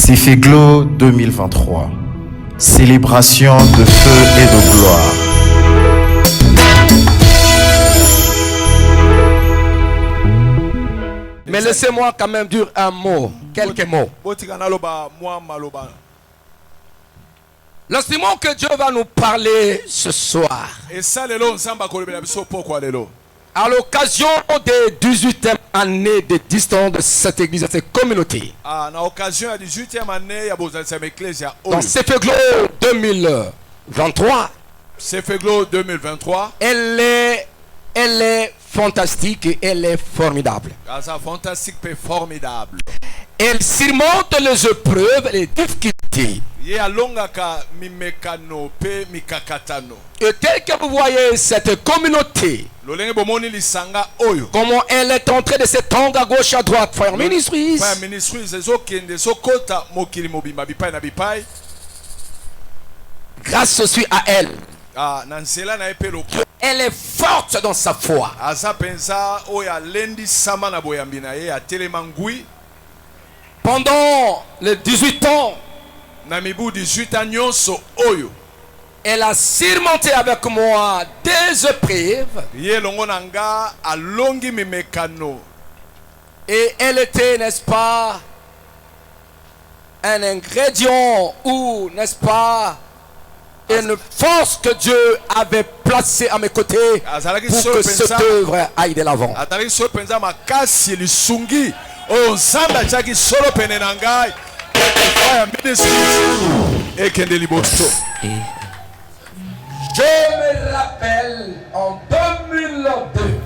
Cefeglo 2023. Célébration de feu et de gloire. Mais laissez-moi quand même dire un mot, quelques mots. L'instrument que Dieu va nous parler ce soir, à l'occasion des 18e années de distance de cette église, de cette communauté, dans Cefeglo 2023, elle est fantastique et elle est formidable. Elle surmonte les épreuves et les difficultés. Et tel que vous voyez cette communauté, comment elle est en train de s'étendre à gauche à droite, Fire Ministries, grâce aussi à elle, elle est forte dans sa foi. Pendant les 18 ans, elle a surmonté avec moi des épreuves. Et elle était, n'est-ce pas, un ingrédient ou, n'est-ce pas, une force que Dieu avait placée à mes côtés pour que cette œuvre aille de l'avant. Je me rappelle en 2002.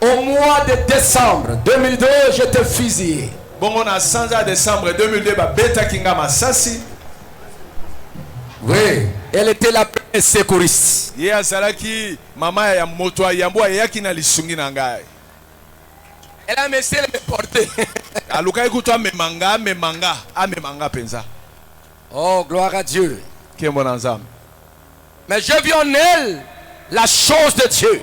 Au mois de décembre 2002, j'étais fusillé. Oui, elle était la première secouriste. Elle a essayé de me porter. Oh, gloire à Dieu. Mais je vis en elle la chose de Dieu.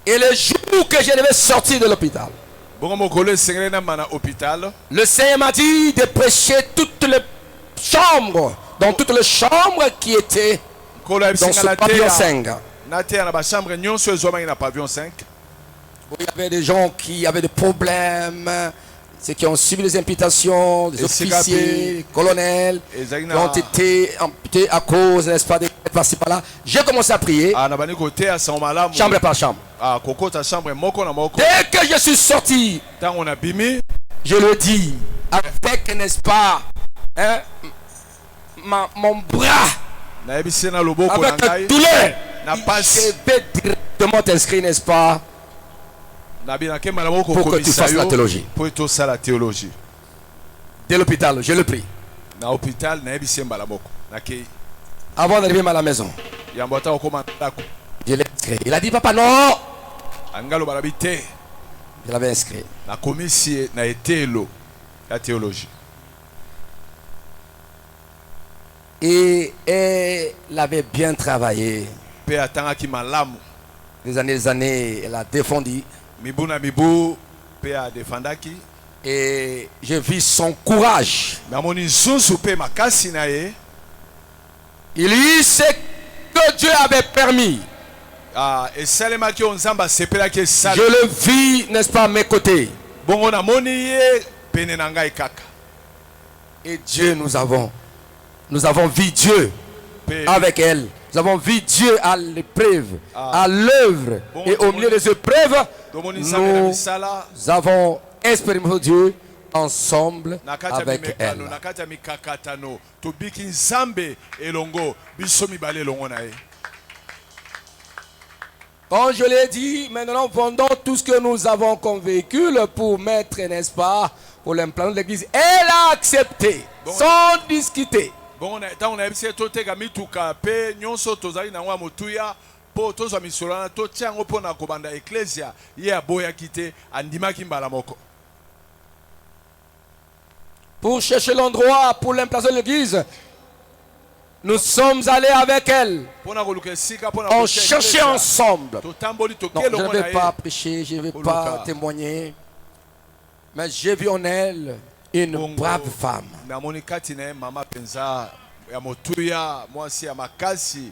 Et le jour que je devais sortir de l'hôpital, le Seigneur m'a dit de prêcher toutes les chambres, dans toutes les chambres qui étaient dans ce pavillon 5. Où il y avait des gens qui avaient des problèmes, ceux qui ont subi les imputations, des officiers, des colonels, qui ont été amputés à cause, n'est-ce pas, de passer par là. J'ai commencé à prier, chambre par chambre. Dès que je suis sorti, je le dis, avec, n'est-ce pas, hein, mon bras, avec douleur, je vais directement t'inscrire, n'est-ce pas, pour que tu fasses la théologie. Dès l'hôpital, je le prie. Avant d'arriver à la maison, je l'ai inscrit. Il a dit, papa, non. Je l'avais inscrit. Et elle avait bien travaillé. Des années, elle a défendu. Et j'ai vu son courage. Il dit ce que Dieu avait permis. Je le vis, n'est-ce pas, à mes côtés. Et Dieu, nous avons vu Dieu avec elle. Nous avons vu Dieu à l'épreuve, à l'œuvre. Et au milieu des épreuves, nous avons expérimenté Dieu ensemble avec elle. Quand je l'ai dit, maintenant vendons tout ce que nous avons comme véhicule pour mettre, n'est-ce pas, pour l'implantation de l'église. Elle a accepté, sans discuter. Pour chercher l'endroit pour l'implantation de l'église, Nous sommes allés avec elle. On cherchait ensemble. Non, je ne vais pas prêcher, je ne vais pas témoigner. Mais j'ai vu en elle une brave femme.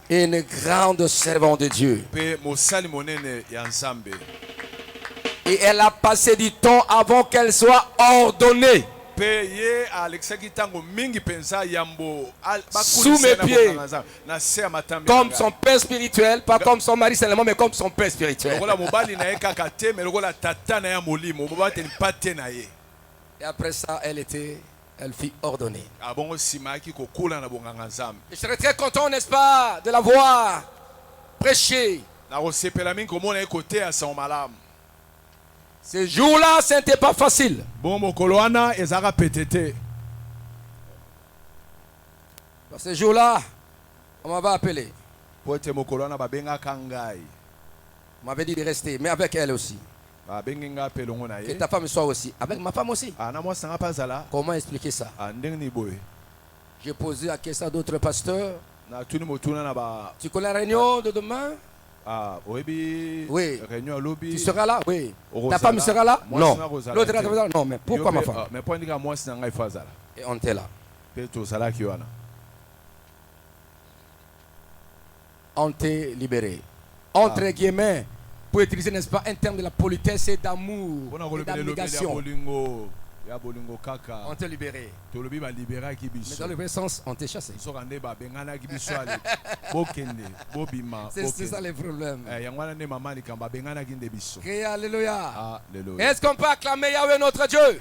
Une grande servante de Dieu. Et elle a passé du temps avant qu'elle soit ordonnée. Sous mes pieds, comme son père spirituel, pas comme son mari seulement, mais comme son père spirituel. Et après ça, elle fut ordonnée. Je serais très content, n'est-ce pas, de la voir prêcher. Ce jour-là, ce n'était pas facile. Ce jour-là, on m'avait appelé. On m'avait dit de rester, mais avec elle aussi. Que ta femme soit aussi. Avec ma femme aussi. Comment expliquer ça? J'ai posé la question à d'autres pasteurs. Tu connais la réunion de demain? Oui. Tu seras là? Oui. Ta femme sera là? Non. L'autre là? Non, mais pourquoi ma femme? Et on était là. On t'est libéré. Entre guillemets, pour utiliser, n'est-ce pas, un terme de la politesse et d'amour, et d'abnégation. On t'est libéré. Mais dans le vrai sens, on t'est chassé. C'est ça le problème. Et alléluia. Est-ce qu'on peut acclamer Yahweh notre Dieu?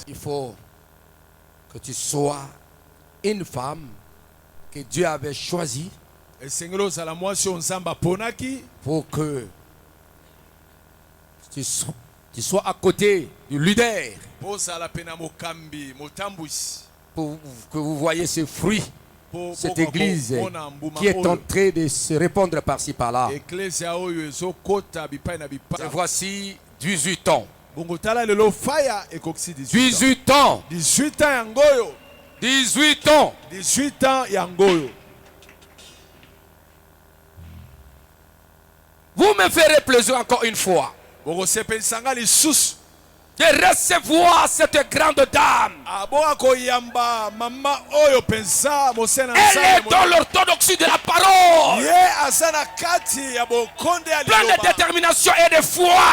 Il faut que tu sois une femme que Dieu avait choisie pour que tu sois à côté du leader, pour que vous voyez ce fruit, cette église qui est en train de se répandre par-ci par-là. Et voici 18 ans. 18 ans. 18 ans. 18 ans yangoyo. Vous me ferez plaisir encore une fois de recevoir cette grande dame. Elle est dans l'orthodoxie de la parole, pleine de détermination et de foi.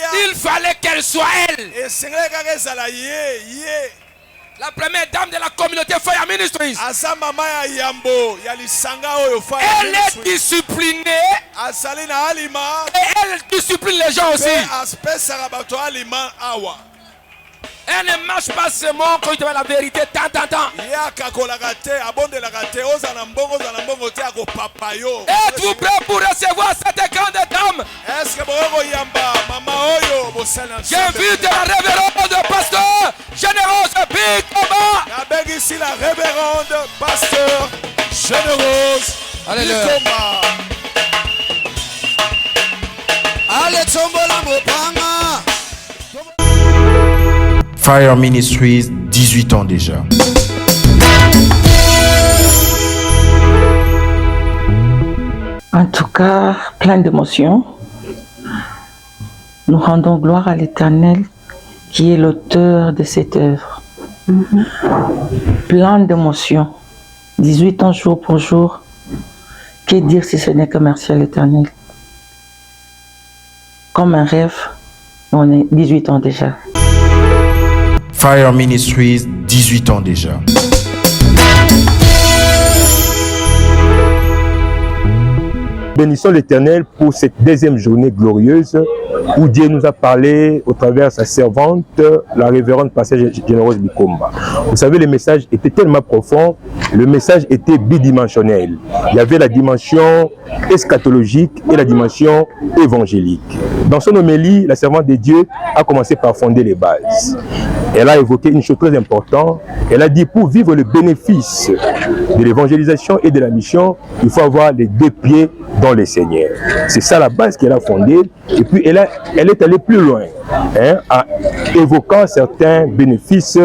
Il fallait qu'elle soit elle, la première dame de la communauté Fire Ministries. Elle est disciplinée et elle discipline les gens aussi. Elle ne marche pas seulement quand il te dit la vérité, tant. Êtes-vous prêts pour recevoir cette grande dame? J'invite la révérende pasteur Généreuse Bikoma. La révérende pasteur Généreuse Bikoma. Fire Ministries, 18 ans déjà. En tout cas, plein d'émotions. Nous rendons gloire à l'Éternel qui est l'auteur de cette œuvre. Plein d'émotions. 18 ans jour pour jour. Que dire si ce n'est que merci à l'Éternel? Comme un rêve, on est 18 ans déjà. Fire Ministries, 18 ans déjà. Bénissons l'Éternel pour cette deuxième journée glorieuse où Dieu nous a parlé au travers de sa servante, la révérende pasteur Généreuse Bikoma. Vous savez, le message était tellement profond, le message était bidimensionnel. Il y avait la dimension eschatologique et la dimension évangélique. Dans son homélie, la servante de Dieu a commencé par fonder les bases. Elle a évoqué une chose très importante. Elle a dit, pour vivre le bénéfice de l'évangélisation et de la mission, il faut avoir les deux pieds dans dans le Seigneur. C'est ça la base qu'elle a fondée. Et puis elle est allée plus loin, en évoquant certains bénéfices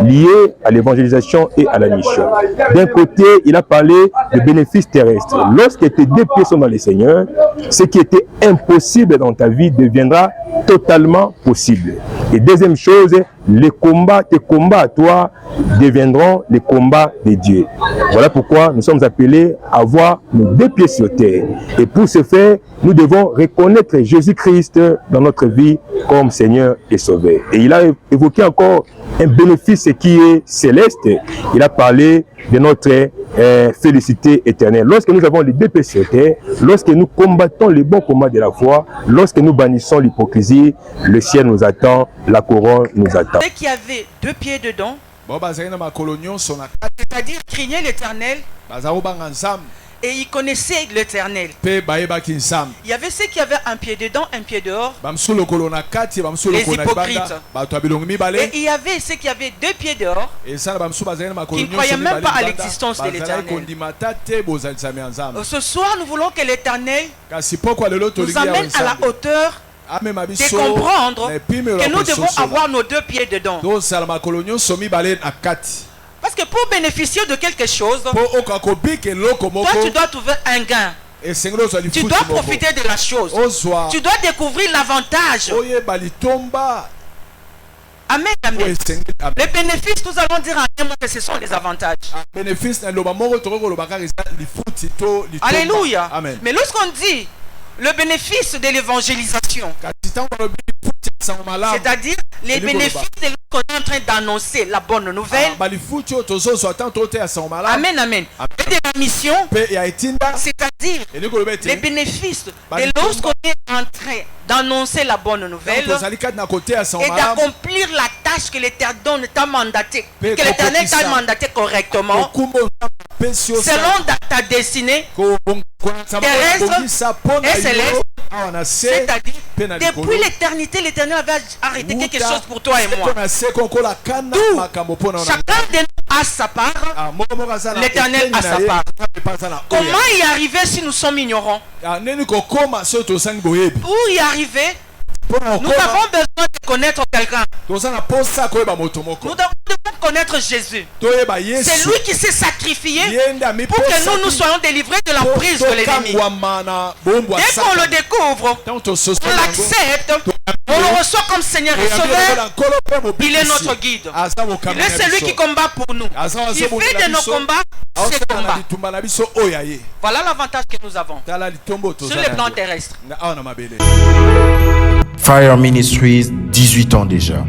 liés à l'évangélisation et à la mission. D'un côté, il a parlé de bénéfices terrestres. Lorsque tes deux pieds sont dans le Seigneur, ce qui était impossible dans ta vie deviendra totalement possible. Et deuxième chose, tes combats à toi deviendront les combats de Dieu. Voilà pourquoi nous sommes appelés à avoir nos deux pieds sur terre. Et pour ce faire, nous devons reconnaître Jésus-Christ dans notre vie comme Seigneur et Sauveur. Et il a évoqué encore un bénéfice qui est céleste. Il a parlé de notre félicité éternelle. Lorsque nous avons les deux pieds sur terre, lorsque nous combattons les bons combats de la foi, lorsque nous bannissons l'hypocrisie, le ciel nous attend, la couronne nous attend. Ceux qui avaient deux pieds dedans, c'est-à-dire craignaient l'Éternel, et ils connaissaient l'Éternel. Il y avait ceux qui avaient un pied dedans, un pied dehors, les hypocrites. Et il y avait ceux qui avaient deux pieds dehors, qui ne croyaient même pas à l'existence de l'Éternel. Ce soir, nous voulons que l'Éternel nous amène à la hauteur de comprendre que nous devons avoir nos deux pieds dedans. Parce que pour bénéficier de quelque chose, toi tu dois trouver un gain. Tu dois profiter de la chose. Tu dois découvrir l'avantage. Amen, amen. Les bénéfices, nous allons dire en un mot que ce sont les avantages. Alléluia. Amen. Mais lorsqu'on dit le bénéfice de l'évangélisation, c'est-à-dire les bénéfices de qu'on est en train d'annoncer la bonne nouvelle. Amen, amen. Et de la mission, c'est-à-dire les bénéfices de lorsqu'on est en train d'annoncer la bonne nouvelle et d'accomplir la tâche que l'Éternel t'a mandaté, que l'Éternel t'a mandaté correctement, selon ta destinée terrestre et céleste. C'est-à-dire, depuis l'éternité, l'Éternel avait arrêté quelque chose pour toi et moi. D'où chacun de nous a sa part, l'Éternel a sa part. Comment y arriver si nous sommes ignorants? Pour y arriver, nous avons besoin de connaître quelqu'un. Nous devons connaître Jésus. C'est lui qui s'est sacrifié pour que nous soyons délivrés de l'emprise de l'ennemi. Dès qu'on le découvre, on l'accepte, on le reçoit comme Seigneur et Sauveur, il est notre guide. Il est celui qui combat pour nous. Il fait de nos combats ses combats. Voilà l'avantage que nous avons sur le plan terrestre. Fire Ministries, 18 ans déjà.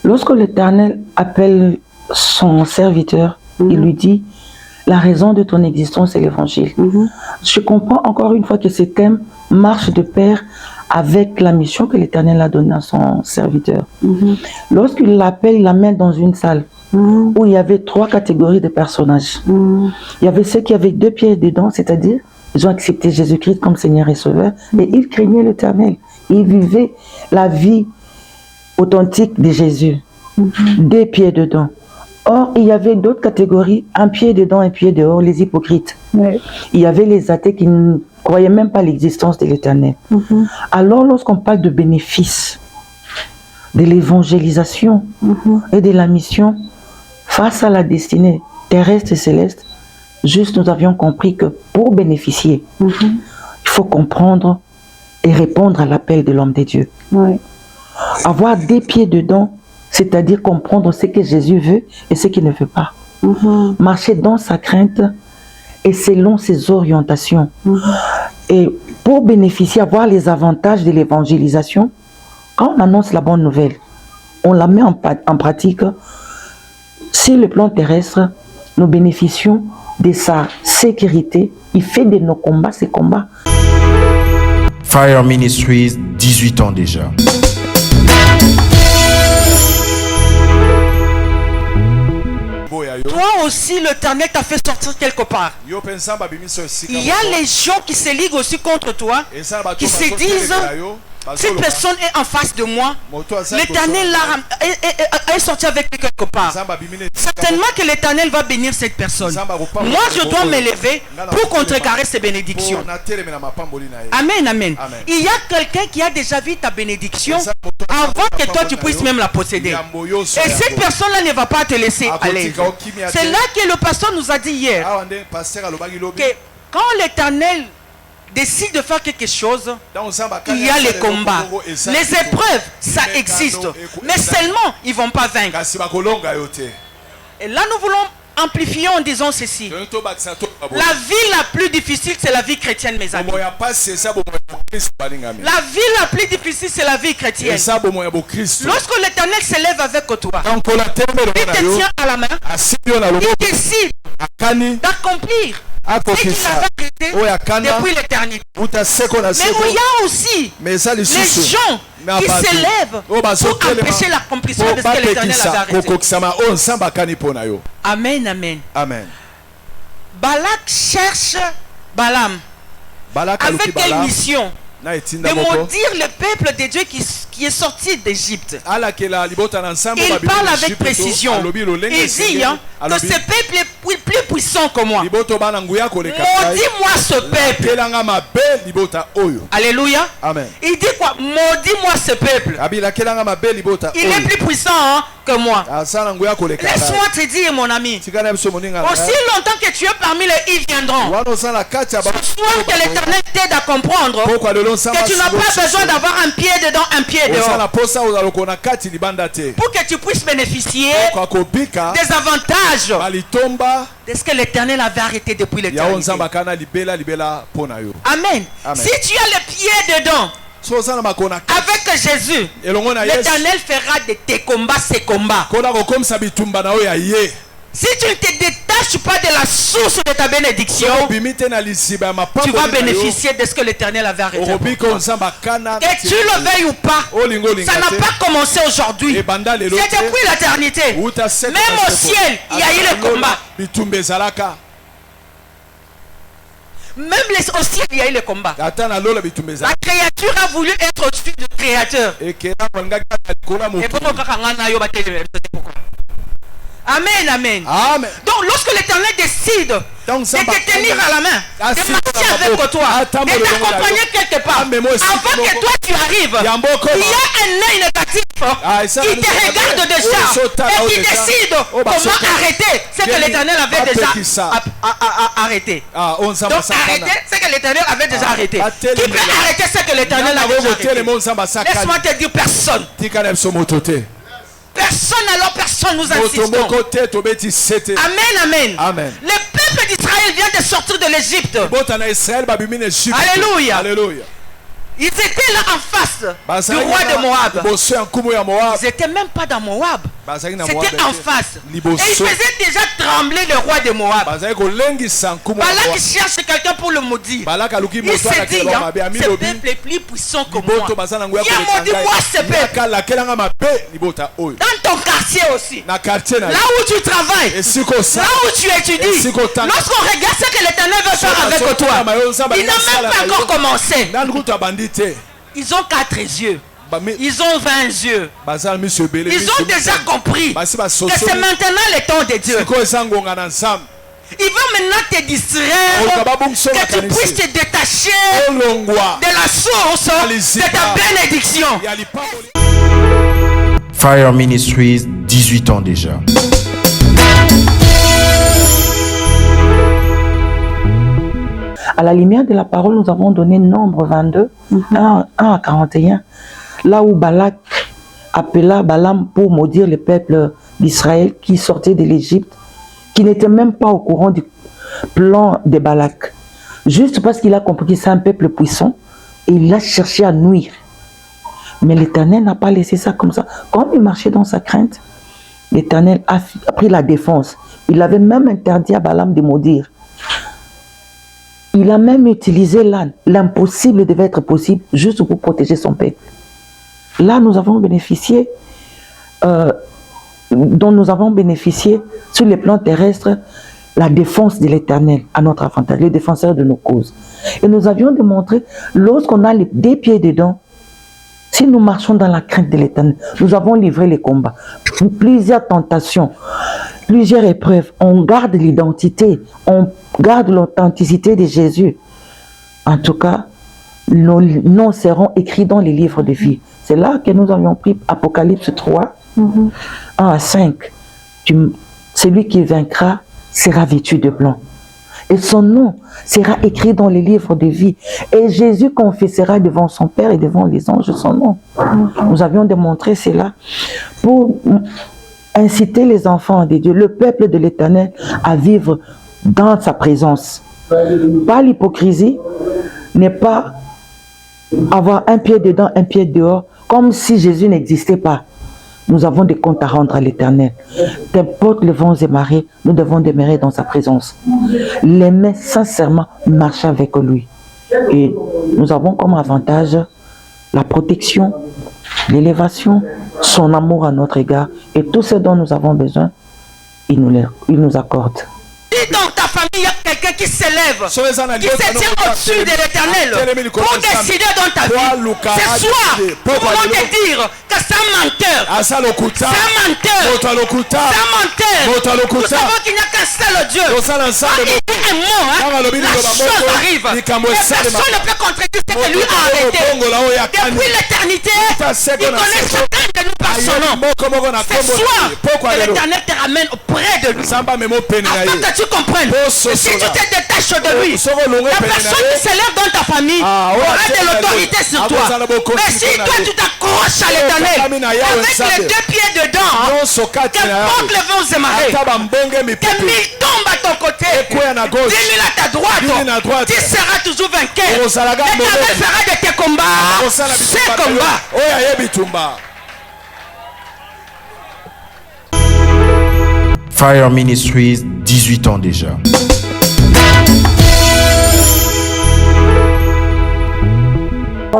Lorsque l'Éternel appelle son serviteur, il lui dit, la raison de ton existence est l'évangile. Je comprends encore une fois que ce thème marche de pair avec la mission que l'Éternel a donnée à son serviteur. Lorsqu'il l'appelle, il l'amène dans une salle où il y avait 3 catégories de personnages. Il y avait ceux qui avaient 2 pieds dedans, c'est-à-dire ils ont accepté Jésus-Christ comme Seigneur et Sauveur, et ils craignaient l'Éternel. Ils vivaient la vie authentique de Jésus. 2 pieds dedans. Or, il y avait d'autres catégories, un pied dedans, un pied dehors, les hypocrites. Il y avait les athées qui ne croyaient même pas à l'existence de l'Éternel. Alors, lorsqu'on parle de bénéfices, de l'évangélisation et de la mission, face à la destinée terrestre et céleste, juste nous avions compris que pour bénéficier, il faut comprendre et répondre à l'appel de l'homme de Dieu. Avoir 2 pieds dedans, c'est-à-dire comprendre ce que Jésus veut et ce qu'il ne veut pas. Marcher dans sa crainte et selon ses orientations. Et pour bénéficier, avoir les avantages de l'évangélisation, quand on annonce la bonne nouvelle, on la met en pratique. Sur le plan terrestre, nous bénéficions de sa sécurité. Il fait de nos combats ses combats. Fire Ministries, 18 ans déjà. Toi aussi, l'Éternel t'a fait sortir quelque part. Il y a les gens qui se liguent aussi contre toi, qui se disent Cette personne est en face de moi. L'Éternel est sorti avec lui quelque part. Certainement que l'Éternel va bénir cette personne. Moi, je dois m'élever pour contrecarrer ces bénédictions. Amen, amen. Il y a quelqu'un qui a déjà vu ta bénédiction avant que toi tu puisses même la posséder. Et cette personne-là ne va pas te laisser aller. C'est là que le pasteur nous a dit hier que quand l'Éternel décide de faire quelque chose, il y a les combats. Les épreuves, ça existe. Mais seulement, ils ne vont pas vaincre. Et là, nous voulons amplifier en disant ceci. La vie la plus difficile, c'est la vie chrétienne, mes amis. La vie la plus difficile, c'est la vie chrétienne. Lorsque l'Éternel s'élève avec toi, il te tient à la main, il décide d'accomplir ce qu'il avait arrêté depuis l'éternité. Mais il y a aussi les gens qui s'élèvent pour empêcher l'accomplissement de ce que l'Éternel avait arrêté. Amen, amen. Amen. Balak cherche Balaam. Avec quelle mission? De maudire le peuple de Dieu qui est sorti d'Égypte. Il parle avec précision. Il dit que ce peuple est plus puissant que moi. Maudis-moi ce peuple. Alléluia. Amen. Il dit quoi? Maudis-moi ce peuple. Il est plus puissant que moi. Laisse-moi te dire, mon ami. Aussi longtemps que tu es parmi les ils viendront. Ce soir que l'Éternel t'aide à comprendre que tu n'as pas besoin d'avoir un pied dedans, un pied dehors. Pour que tu puisses bénéficier des avantages de ce que l'Éternel avait arrêté depuis l'éternité. Amen. Si tu as les pieds dedans, avec Jésus, l'Éternel fera de tes combats ses combats. Si tu ne te détaches pas de la source de ta bénédiction, tu vas bénéficier de ce que l'Éternel avait arrêté. Que tu le veuilles ou pas, ça n'a pas commencé aujourd'hui. C'est depuis l'éternité. Même au ciel, il y a eu le combat. Même au ciel, il y a eu le combat. La créature a voulu être au-dessus du créateur. Amen, amen. Amen. Donc lorsque l'Éternel décide de te tenir à la main, de marcher avec toi, de t'accompagner quelque part, avant que toi tu arrives, il y a un œil négatif qui te regarde déjà et qui décide comment arrêter ce que l'Éternel avait déjà arrêté. Donc arrêter ce que l'Éternel avait déjà arrêté. Qui peut arrêter ce que l'Éternel avait déjà arrêté? Laisse-moi te dire personne. Personne, alors personne, nous insistons. Amen, amen. Amen. Le peuple d'Israël vient de sortir de l'Égypte. Alléluia. Alléluia. Ils étaient là en face du roi de Moab. Ils n'étaient même pas dans Moab. C'était en face. Et ils faisaient déjà trembler le roi de Moab. Balak cherche quelqu'un pour le maudire. Il s'est dit, ce peuple est plus puissant que moi. Viens maudis-moi ce peuple. Dans ton quartier aussi. Là où tu travailles. Là où tu étudies. Lorsqu'on regarde ce que l'Éternel veut faire avec toi, il n'a même pas encore commencé. Ils ont 4 yeux. Ils ont 20 yeux. Ils ont déjà compris que c'est maintenant le temps de Dieu. Ils vont maintenant te distraire, que tu puisses te détacher de la source de ta bénédiction. Fire Ministries, 18 ans déjà. À la lumière de la parole, nous avons donné Nombre 22, 1 à 41, là où Balak appela Balaam pour maudire le peuple d'Israël qui sortait de l'Égypte, qui n'était même pas au courant du plan de Balak. Juste parce qu'il a compris que c'est un peuple puissant, et il a cherché à nuire. Mais l'Éternel n'a pas laissé ça comme ça. Comme il marchait dans sa crainte, l'Éternel a pris la défense. Il avait même interdit à Balaam de maudire. Il a même utilisé l'âne. L'impossible devait être possible juste pour protéger son peuple. Là, nous avons bénéficié, dont nous avons bénéficié sur les plans terrestres, la défense de l'Éternel à notre avantage, le défenseur de nos causes. Et nous avions démontré, lorsqu'on a les 2 pieds dedans, Si nous marchons dans la crainte de l'Éternel, nous avons livré les combats. Plusieurs tentations, plusieurs épreuves. On garde l'identité, on garde l'authenticité de Jésus. En tout cas, nos noms seront écrits dans les livres de vie. C'est là que nous avions pris Apocalypse 3, 1 à 5. Celui qui vaincra sera vêtu de blanc. Et son nom sera écrit dans les livres de vie. Et Jésus confessera devant son Père et devant les anges son nom. Nous avions démontré cela pour inciter les enfants de Dieu, le peuple de l'Éternel, à vivre dans sa présence. Pas l'hypocrisie, n'est pas avoir un pied dedans, un pied dehors, comme si Jésus n'existait pas. Nous avons des comptes à rendre à l'Éternel. Qu'importe les vents et marées, nous devons demeurer dans sa présence. L'aimer sincèrement, marcher avec lui. Et nous avons comme avantage la protection, l'élévation, son amour à notre égard. Et tout ce dont nous avons besoin, il nous accorde. Si dans ta famille, il y a quelqu'un qui s'élève, qui se tient au-dessus de l'Éternel, pour décider dans ta vie, ce soir, pour te dire que c'est un menteur. C'est un menteur. C'est un menteur. Nous savons qu'il n'y a qu'un seul Dieu. Quand il dit un mot, la chose arrive. Et personne ne peut contredire ce que lui a arrêté. Depuis l'éternité, il connaît chacun de nous par son nom. Ce soir, que l'Éternel te ramène auprès de lui. Afin que tu comprennes. Si tu te détaches de lui, la personne qui s'élève dans ta famille aura de l'autorité sur toi. Mais si toi tu t'accroches à l'Éternel avec les deux pieds dedans, qu'importe le vent et marées, que 1000 tombent à ton côté, 10 000 à ta droite, tu seras toujours vainqueur. L'Éternel fera de tes combats ses combats. Fire Ministries, 18 ans déjà.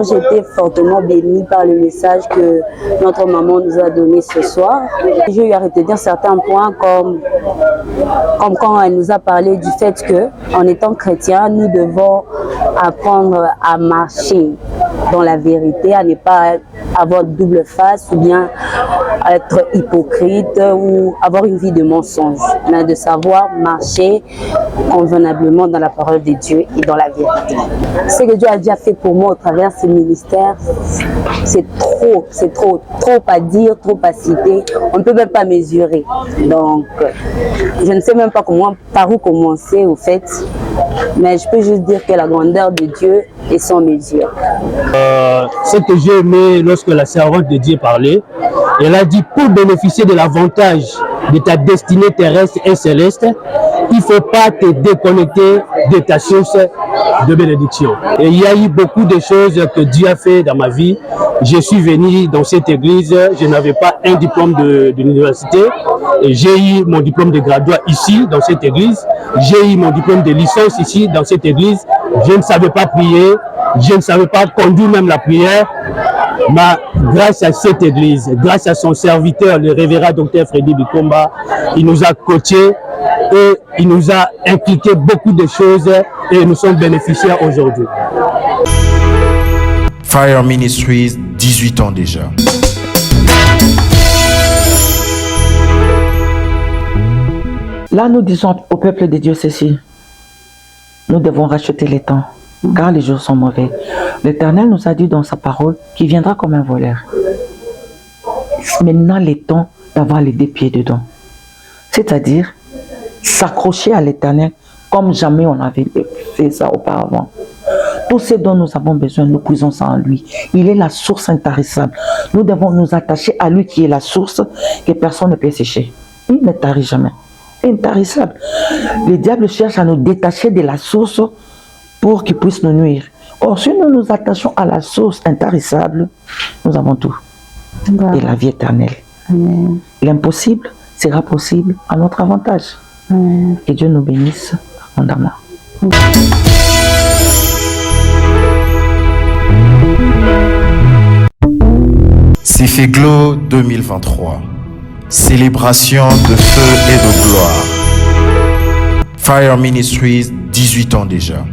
J'ai été fortement bénie par le message que notre maman nous a donné ce soir. Je lui ai retenir certains points comme quand elle nous a parlé du fait que, en étant chrétien, nous devons apprendre à marcher dans la vérité, à ne pas avoir de double face ou bien être hypocrite ou avoir une vie de mensonge, mais de savoir marcher convenablement dans la parole de Dieu et dans la vérité. Ce que Dieu a déjà fait pour moi au travers de ce ministère, c'est trop à dire, trop à citer, on ne peut même pas mesurer. Donc, je ne sais même pas par où commencer au fait, mais je peux juste dire que la grandeur de Dieu est sans mesure. Ce que j'ai aimé lorsque la servante de Dieu parlait, elle a dit pour bénéficier de l'avantage de ta destinée terrestre et céleste, il ne faut pas te déconnecter de ta source de bénédiction. Et il y a eu beaucoup de choses que Dieu a fait dans ma vie. Je suis venu dans cette église, je n'avais pas un diplôme de l'université. J'ai eu mon diplôme de graduat ici, dans cette église. J'ai eu mon diplôme de licence ici, dans cette église. Je ne savais pas prier, je ne savais pas conduire même la prière. Mais grâce à cette église, grâce à son serviteur, le révérend Dr Freddy Bikomba, il nous a coachés et il nous a impliqué beaucoup de choses et nous sommes bénéficiaires aujourd'hui. Fire Ministries, 18 ans déjà. Là, nous disons au peuple de Dieu ceci. Nous devons racheter les temps, car les jours sont mauvais. L'Éternel nous a dit dans sa parole qu'il viendra comme un voleur. Maintenant, le temps d'avoir les deux pieds dedans. C'est-à-dire s'accrocher à l'Éternel comme jamais on avait fait ça auparavant. Tout ce dont nous avons besoin, nous puisons ça en lui. Il est la source intarissable. Nous devons nous attacher à lui qui est la source que personne ne peut sécher. Il ne tarit jamais. Intarissable. Le diable cherche à nous détacher de la source pour qu'il puisse nous nuire. Or, si nous nous attachons à la source intarissable, nous avons tout. Et la vie éternelle. L'impossible sera possible à notre avantage. Que Dieu nous bénisse abondamment. Cefeglo 2023. Célébration de feu et de gloire. Fire Ministries, 18 ans déjà.